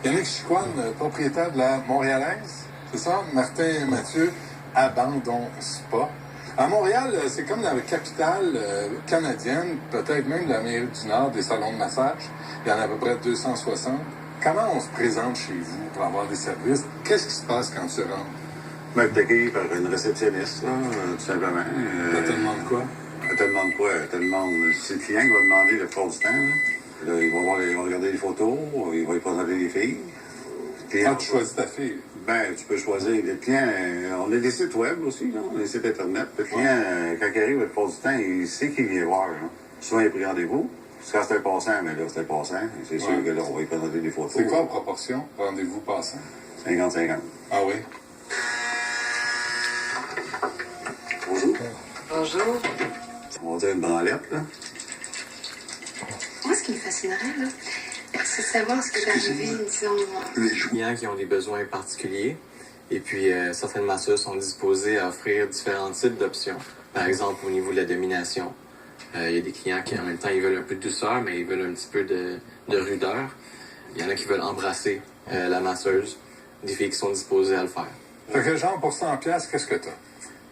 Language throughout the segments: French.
Yannick Chicoine, propriétaire de la Montréalaise, c'est ça? Martin Mathieu, Abandon Spa. À Montréal, c'est comme la capitale canadienne, peut-être même l'Amérique du Nord, des salons de massage. Il y en a à peu près 260. Comment on se présente chez vous pour avoir des services? Qu'est-ce qui se passe quand tu rentres? Ben, t'es accueilli par une réceptionniste, là, tout simplement. Elle te demande quoi? Elle te demande quoi? Elle te demande... C'est le client qui va demander le plupart du temps, là. Là, il va regarder les photos, il va lui présenter les filles. Quand tu choisis ta fille? Ben, tu peux choisir. Le client, on a des sites web aussi, là. On a des sites Internet. Le client, quand il arrive, la plupart du temps, il sait qu'il vient voir, là. Souvent, il a pris rendez-vous. Quand c'est un passant, mais là, c'est un passant. C'est sûr que là, on va lui présenter des photos. C'est quoi la proportion, rendez-vous passant? 50-50. Ah oui? Bonjour. Bonjour. On va dire une branlette, là. Moi, ce qui me fascinerait, là, c'est de savoir ce qui est arrivé, disons... Les clients qui ont des besoins particuliers. Et puis, certaines masseuses sont disposées à offrir différents types d'options. Par exemple, au niveau de la domination. Il y a des clients qui, en même temps, ils veulent un peu de douceur, mais ils veulent un petit peu de rudeur. Il y en a qui veulent embrasser la masseuse. Des filles qui sont disposées à le faire. Fait que genre, pour 100$, qu'est-ce que t'as?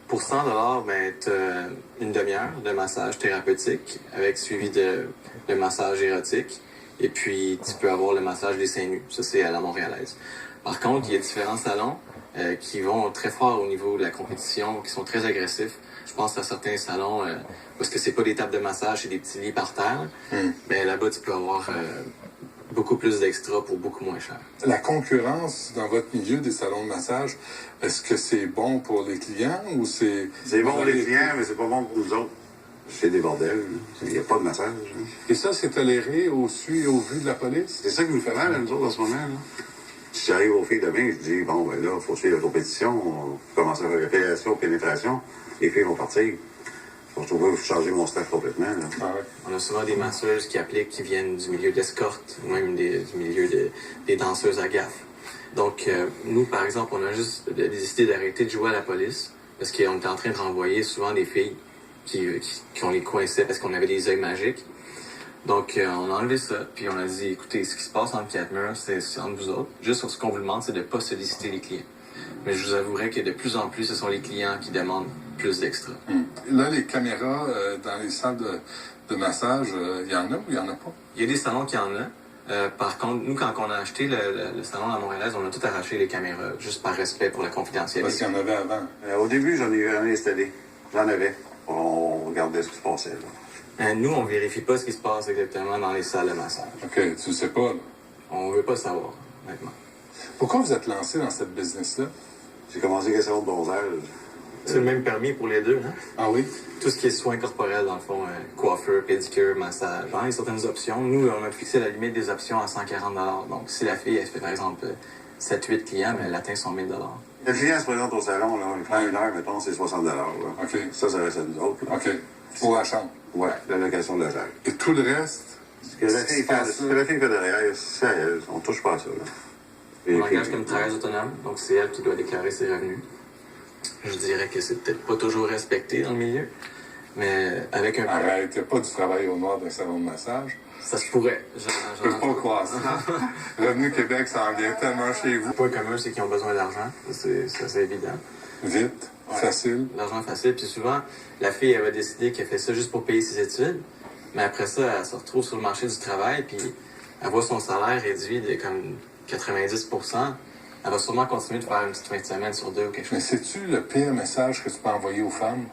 Pour 100$, ben, t'as une demi-heure de massage thérapeutique avec suivi de massage érotique. Et puis, tu peux avoir le massage des seins nus. Ça, c'est à la Montréalaise. Par contre, il y a différents salons qui vont très fort au niveau de la compétition, qui sont très agressifs. Je pense à certains salons parce que c'est pas des tables de massage, c'est des petits lits par terre. Mais là-bas, tu peux avoir beaucoup plus d'extra pour beaucoup moins cher. La concurrence dans votre milieu des salons de massage, est-ce que c'est bon pour les clients ou c'est... C'est bon pour les clients, mais c'est pas bon pour nous autres. C'est des bordels. Il n'y a pas de massage. Hein. Et ça, c'est toléré au su et au vu de la police? C'est ça qui nous fait mal, nous autres, en ce moment. Là. Si j'arrive aux filles demain, je dis, bon, ben là, il faut suivre la compétition, on commence à faire la pénétration, les filles vont partir. Je trouve qu'il faut changer mon staff complètement. Là. Ah ouais. On a souvent des masseuses qui appliquent, qui viennent du milieu d'escorte, ou même du milieu des danseuses à gaffe. Donc, nous, par exemple, on a juste décidé d'arrêter de jouer à la police, parce qu'on était en train de renvoyer souvent des filles qu'on les coinçait parce qu'on avait des œils magiques. Donc, on a enlevé ça, puis on a dit, écoutez, ce qui se passe entre quatre murs, c'est entre vous autres. Juste, ce qu'on vous demande, c'est de ne pas solliciter les clients. Mais je vous avouerai que de plus en plus, ce sont les clients qui demandent plus d'extra. Là, les caméras dans les salles de massage, il y en a ou il n'y en a pas? Il y a des salons qui en ont. Par contre, nous, quand on a acheté le salon à Montréalaise, on a tout arraché les caméras, juste par respect pour la confidentialité. Parce qu'il y en avait avant. Au début, j'en ai installé. J'en avais. On regardait ce qui se passait. Là. Nous, on vérifie pas ce qui se passe exactement dans les salles de massage. OK, tu sais pas, là. On veut pas savoir, honnêtement. Pourquoi vous êtes lancé dans cette business-là? J'ai commencé avec un salon de bronzage. C'est le même permis pour les deux, hein? Ah oui? Tout ce qui est soins corporels, dans le fond, coiffeur, pédicure, massage. Il y a certaines options. Nous, on a fixé la limite des options à 140$. Donc, si la fille, elle fait, par exemple, 7-8 clients, mais elle atteint son 1000$. Le client se présente au salon, là, il prend une heure, mettons, c'est 60$. Là. OK. Ça reste à nous autres. Là. OK. Pour la chambre. Ouais, la location de logement. Et tout le reste? Ce que la fille fait derrière, c'est à elle. On touche pas à ça. Là. On l'engage comme travailleuse autonome, donc c'est elle qui doit déclarer ses revenus. Je dirais que c'est peut-être pas toujours respecté dans le milieu, mais avec un... Arrête, il n'y a pas du travail au noir d'un salon de massage. Ça se pourrait. Je peux pas croire ça. Revenu Québec, ça en vient tellement chez vous. Le point commun, c'est qu'ils ont besoin d'argent. C'est évident. Vite, facile. L'argent facile. Puis souvent, la fille, elle va décider qu'elle fait ça juste pour payer ses études. Mais après ça, elle se retrouve sur le marché du travail, puis elle voit son salaire réduit de comme 90%. Elle va sûrement continuer de faire une petite fin de semaine sur 2 ou quelque chose. Mais sais-tu le pire message que tu peux envoyer aux femmes?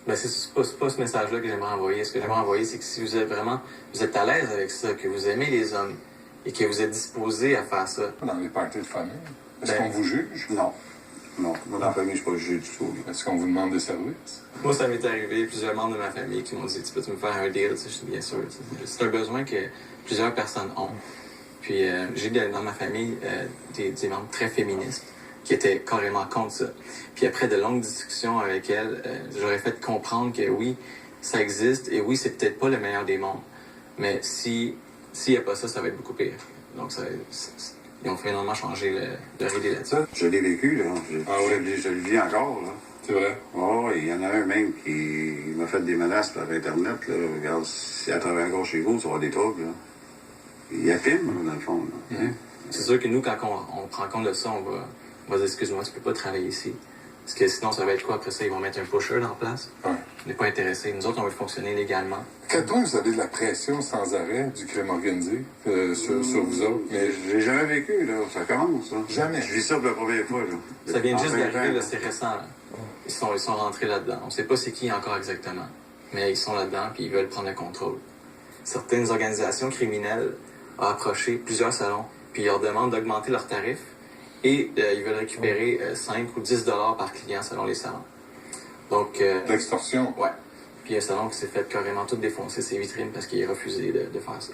Ben, c'est pas ce message-là que j'aimerais envoyer. Ce que j'aimerais envoyer, c'est que si vous êtes à l'aise avec ça, que vous aimez les hommes et que vous êtes disposé à faire ça. Dans les parties de famille, est-ce qu'on vous juge? Non. Non. Moi, dans la famille, je ne suis pas jugé du tout. Est-ce qu'on vous demande des services? Moi, ça m'est arrivé, plusieurs membres de ma famille qui m'ont dit, tu peux me faire un deal? Je dis, bien sûr. C'est un besoin que plusieurs personnes ont. Puis j'ai dans ma famille des membres très féministes qui étaient carrément contre ça. Puis après de longues discussions avec elles, j'aurais fait comprendre que oui, ça existe et oui, c'est peut-être pas le meilleur des mondes. Mais s'il n'y a pas ça, ça va être beaucoup pire. Donc ils ont finalement changé leur idée là-dessus. Je l'ai vécu, là. Je le vis encore, là. C'est vrai? Oh, il y en a un même qui m'a fait des menaces par Internet, là. Regarde, si à travers encore chez vous, tu vas avoir des trucs, là. Il y a film, dans le fond, là. C'est sûr que nous, quand on prend compte de ça, on va dire, excuse-moi, tu peux pas travailler ici. Parce que sinon, ça va être quoi après ça? Ils vont mettre un pusher en place. Ouais. On n'est pas intéressé. Nous autres, on veut fonctionner légalement. À quel point vous avez de la pression sans arrêt du crime organisé sur vous autres? Mais j'ai jamais vécu, là. Ça commence, là. Jamais. Je vis ça pour la première fois, là. Ça vient juste En 20 d'arriver, ans, là, c'est récent. Là. Ils sont rentrés là-dedans. On ne sait pas c'est qui encore exactement. Mais ils sont là-dedans puis ils veulent prendre le contrôle. Certaines organisations criminelles ont approché plusieurs salons puis ils leur demandent d'augmenter leurs tarifs et ils veulent récupérer 5 ou 10 $ par client selon les salons. Donc, L'extorsion. ouais. Puis il y a un salon qui s'est fait carrément tout défoncer ses vitrines parce qu'il a refusé de faire ça.